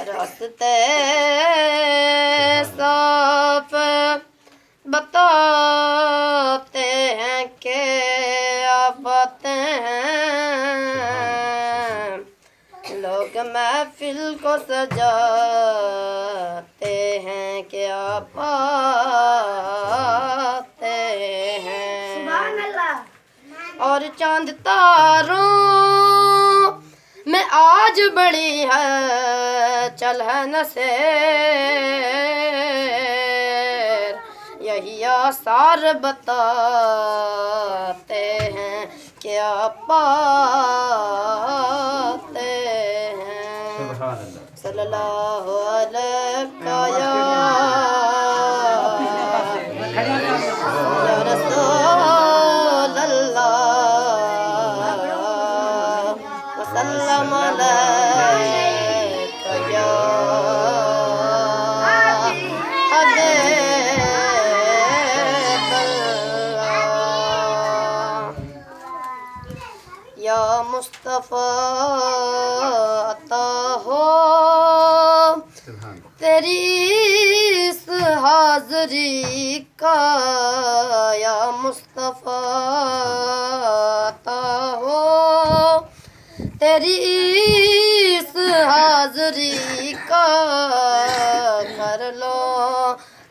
راستے صاف بتاتے ہیں کہ آپ آتے ہیں، لوگ محفل کو سجاتے ہیں کہ آپ آتے ہیں، اور چاند تاروں میں آج بڑی ہے چلہن سیر، یہی آثار بتاتے ہیں کہ آپ آتے ہیں۔ صلی اللہ علیہ یا رسول اللہ، وسلم علیک یا حبیب اللہ، یا مصطفیٰ عطا ہو تیری اس حاضری کا، یا مصطفیٰ عطا ہو تیری اس حاضری کا، کر لو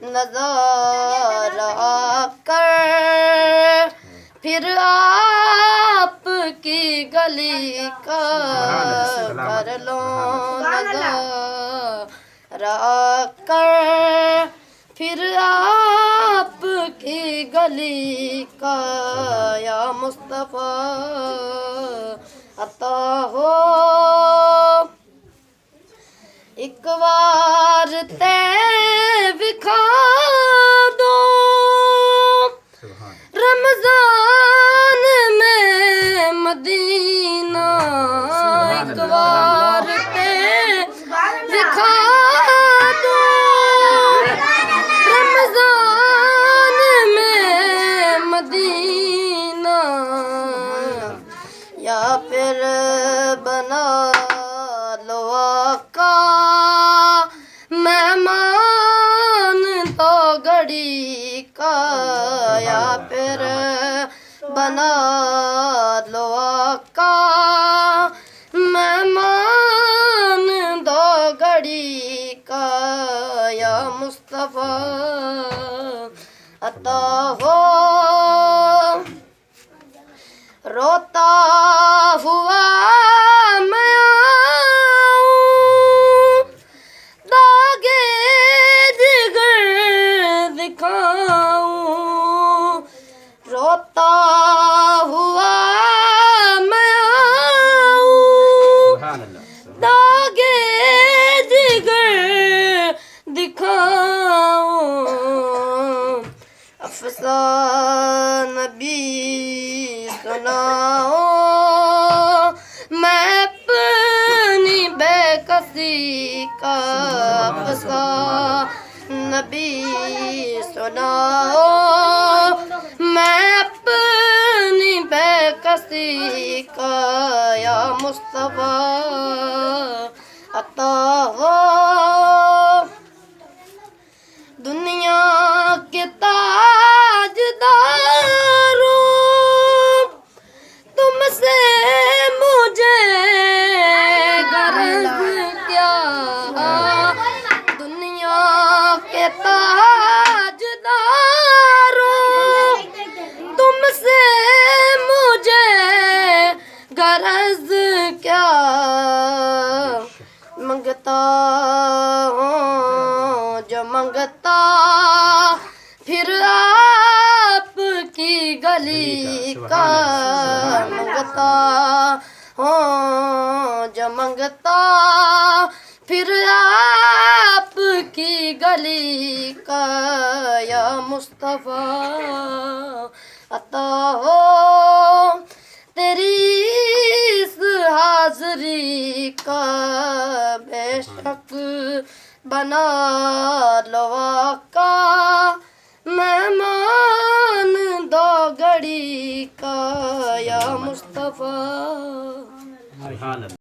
نظارہ کر پھر آپ کی گلی کا، کر لو نظارہ کر پھر آپ کی گلی کا، یا مصطفیٰ عطا ہو ایک بار طیب کھا دو رمضان میں مدینہ، ایک بار طیب کھا دو رمضان میں مدینہ، یا پھر بنا لو آقا مہمان دو گھڑی کا، یا پھر بنا لو آقا مہمان دو گھڑی کا، یا مصطفیٰ عطا ہو روتا ہوا میں آؤں داغے جگر دکھاؤں، روتا ہوا میں آؤں داغے جگر دکھاؤں، افسانہ بھی سناؤ میں اپنی بے کسی کا، افسانہ بھی سناؤ میں اپنی بے کسی کا، یا مصطفیٰ عطا ہو دنیا کے تاجداروں تم سے مجھے غرض کیا، دنیا کے تاجداروں تم سے مجھے غرض کیا، منگتا ہوں جو منگتا پھر آپ کی گلی کا، منگتا ہوں جو منگتا پھر آپ کی گلی کا، یا مصطفیٰ عطا ہو تیری اس حاضری کا، بے شک بنا لو آقا مہمان دو گھڑی کا، یا مصطفیٰ